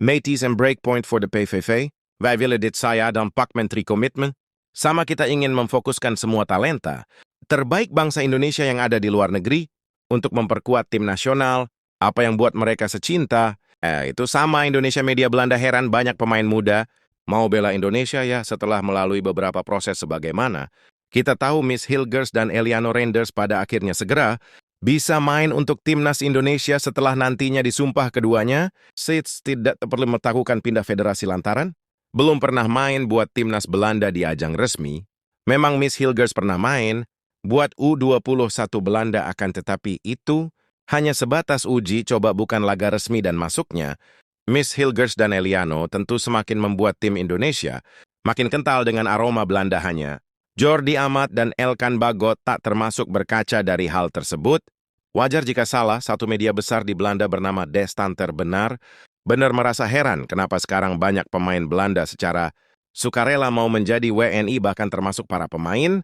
Metis and breakpoint for the PVV, wij willen dit saya dan Pak Menteri Komitmen. Sama kita ingin memfokuskan semua talenta, terbaik bangsa Indonesia yang ada di luar negeri, untuk memperkuat tim nasional, apa yang buat mereka secinta. Itu sama Indonesia Media Belanda heran banyak pemain muda, mau bela Indonesia ya setelah melalui beberapa proses sebagaimana. Kita tahu Miss Hilgers dan Eliano Reinders pada akhirnya segera bisa main untuk timnas Indonesia setelah nantinya disumpah keduanya. Seeds tidak perlu melakukan pindah federasi lantaran belum pernah main buat timnas Belanda di ajang resmi. Memang Miss Hilgers pernah main buat U21 Belanda akan tetapi itu hanya sebatas uji coba bukan laga resmi dan masuknya. Miss Hilgers dan Eliano tentu semakin membuat tim Indonesia makin kental dengan aroma Belanda hanya. Jordi Amat dan Elkan Bagot tak termasuk berkaca dari hal tersebut. Wajar jika salah, satu media besar di Belanda bernama De Standaard benar merasa heran kenapa sekarang banyak pemain Belanda secara sukarela mau menjadi WNI bahkan termasuk para pemain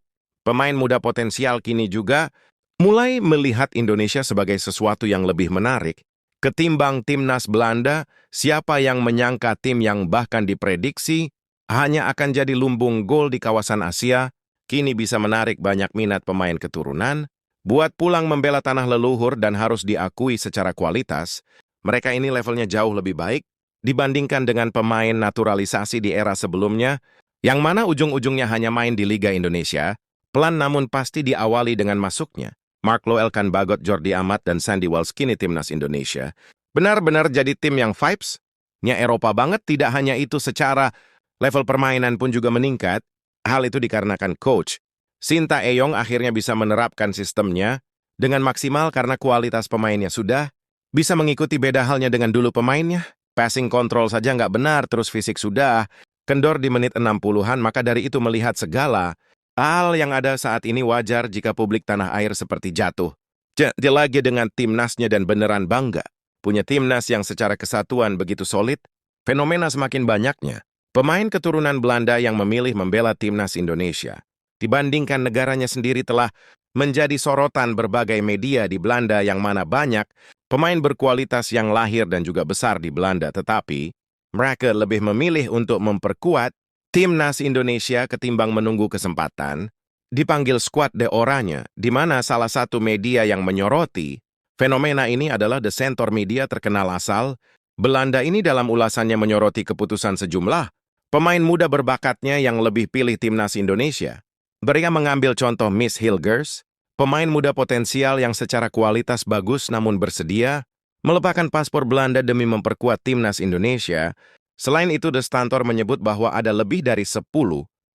muda potensial kini juga mulai melihat Indonesia sebagai sesuatu yang lebih menarik. Ketimbang timnas Belanda, siapa yang menyangka tim yang bahkan diprediksi hanya akan jadi lumbung gol di kawasan Asia, kini bisa menarik banyak minat pemain keturunan, buat pulang membela tanah leluhur dan harus diakui secara kualitas, mereka ini levelnya jauh lebih baik dibandingkan dengan pemain naturalisasi di era sebelumnya, yang mana ujung-ujungnya hanya main di Liga Indonesia, pelan namun pasti diawali dengan masuknya Mark Low, Elkan Bagot, Jordi Amat, dan Sandy Wells kini timnas Indonesia. Benar-benar jadi tim yang vibes-nya Eropa banget, tidak hanya itu secara level permainan pun juga meningkat. Hal itu dikarenakan coach Sintayong akhirnya bisa menerapkan sistemnya dengan maksimal karena kualitas pemainnya sudah bisa mengikuti beda halnya dengan dulu pemainnya. Passing control saja nggak benar, terus fisik sudah kendor di menit 60-an, maka dari itu melihat segala hal yang ada saat ini wajar jika publik tanah air seperti jatuh. Dia lagi dengan timnasnya dan beneran bangga. Punya timnas yang secara kesatuan begitu solid, fenomena semakin banyaknya pemain keturunan Belanda yang memilih membela timnas Indonesia. Dibandingkan negaranya sendiri telah menjadi sorotan berbagai media di Belanda yang mana banyak pemain berkualitas yang lahir dan juga besar di Belanda. Tetapi mereka lebih memilih untuk memperkuat timnas Indonesia ketimbang menunggu kesempatan. Dipanggil skuad de oranye, di mana salah satu media yang menyoroti fenomena ini adalah The Centaur Media terkenal asal Belanda ini dalam ulasannya menyoroti keputusan sejumlah pemain muda berbakatnya yang lebih pilih timnas Indonesia. Mereka mengambil contoh Miss Hilgers, pemain muda potensial yang secara kualitas bagus namun bersedia melepaskan paspor Belanda demi memperkuat timnas Indonesia. Selain itu, The Standaard menyebut bahwa ada lebih dari 10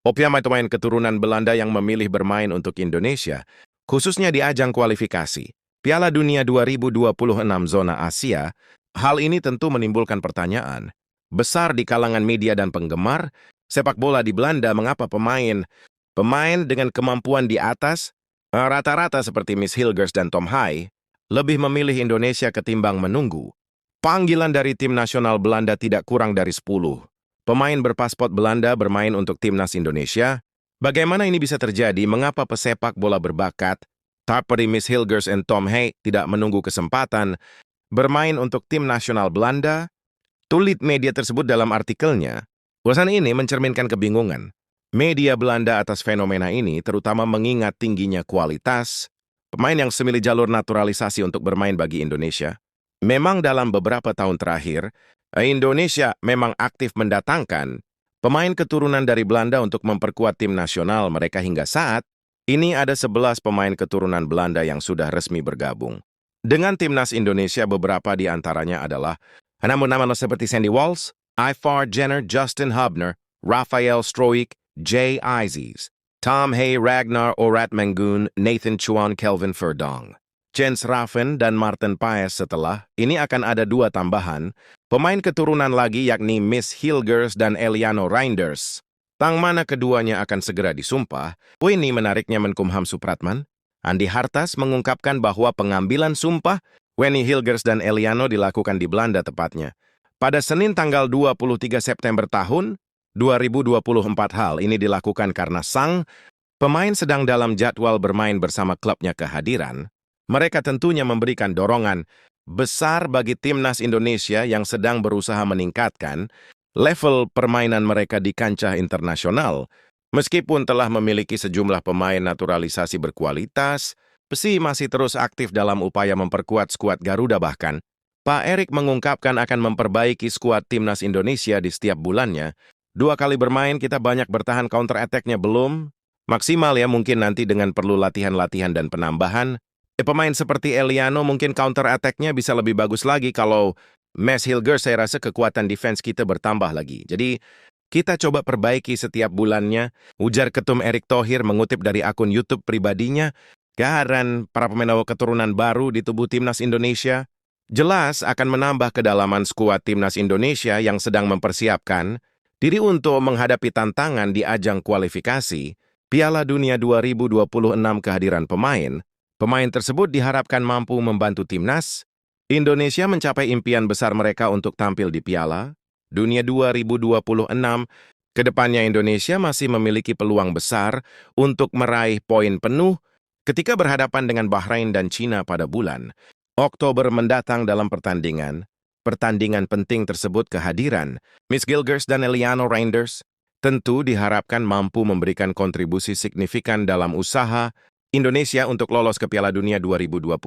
pemain keturunan Belanda yang memilih bermain untuk Indonesia, khususnya di ajang kualifikasi Piala Dunia 2026 zona Asia. Hal ini tentu menimbulkan pertanyaan besar di kalangan media dan penggemar sepak bola di Belanda, mengapa pemain dengan kemampuan di atas rata-rata seperti Miss Hilgers dan Tom Hai lebih memilih Indonesia ketimbang menunggu panggilan dari tim nasional Belanda. Tidak kurang dari 10 pemain berpaspor Belanda bermain untuk timnas Indonesia. Bagaimana ini bisa terjadi? Mengapa pesepak bola berbakat seperti Miss Hilgers dan Tom Hai tidak menunggu kesempatan bermain untuk tim nasional Belanda? Tulis media tersebut dalam artikelnya. Ulasan ini mencerminkan kebingungan media Belanda atas fenomena ini, terutama mengingat tingginya kualitas pemain yang semilih jalur naturalisasi untuk bermain bagi Indonesia. Memang dalam beberapa tahun terakhir, Indonesia memang aktif mendatangkan pemain keturunan dari Belanda untuk memperkuat tim nasional mereka. Hingga saat ini ada 11 pemain keturunan Belanda yang sudah resmi bergabung dengan timnas Indonesia. Beberapa di antaranya adalah nama-nama seperti Sandy Wells, Ivar Jenner, Justin Hubner, Raphael Stroik, Jay Izes, Tom Hay, Ragnar Orat Mangun, Nathan Chuan, Kelvin Verdong, Jens Raffen, dan Martin Paes. Setelah ini akan ada 2 tambahan pemain keturunan lagi, yakni Miss Hilgers dan Eliano Reinders. Tang mana keduanya akan segera disumpah. Ini menariknya Menkumham Supratman Andi Hartas mengungkapkan bahwa pengambilan sumpah Weni Hilgers dan Eliano dilakukan di Belanda tepatnya pada Senin tanggal 23 September tahun 2024. Hal ini dilakukan karena sang pemain sedang dalam jadwal bermain bersama klubnya kehadiran. Mereka tentunya memberikan dorongan besar bagi timnas Indonesia yang sedang berusaha meningkatkan level permainan mereka di kancah internasional. Meskipun telah memiliki sejumlah pemain naturalisasi berkualitas, Psi masih terus aktif dalam upaya memperkuat skuad Garuda bahkan. Pak Erik mengungkapkan akan memperbaiki skuad timnas Indonesia di setiap bulannya. 2 kali bermain kita banyak bertahan counter attack-nya belum maksimal ya, mungkin nanti dengan perlu latihan-latihan dan penambahan. Pemain seperti Eliano mungkin counter attack-nya bisa lebih bagus lagi kalau Mes Hilger, saya rasa kekuatan defense kita bertambah lagi. Jadi kita coba perbaiki setiap bulannya, ujar Ketum Erick Thohir mengutip dari akun YouTube pribadinya. Kehadiran para pemain keturunan baru di tubuh timnas Indonesia jelas akan menambah kedalaman skuad timnas Indonesia yang sedang mempersiapkan diri untuk menghadapi tantangan di ajang kualifikasi Piala Dunia 2026. Kehadiran pemain tersebut diharapkan mampu membantu timnas Indonesia mencapai impian besar mereka untuk tampil di Piala Dunia 2026. Kedepannya Indonesia masih memiliki peluang besar untuk meraih poin penuh ketika berhadapan dengan Bahrain dan Cina pada bulan Oktober mendatang dalam pertandingan penting tersebut. Kehadiran Miss Gilgers dan Eliano Reinders tentu diharapkan mampu memberikan kontribusi signifikan dalam usaha Indonesia untuk lolos ke Piala Dunia 2026.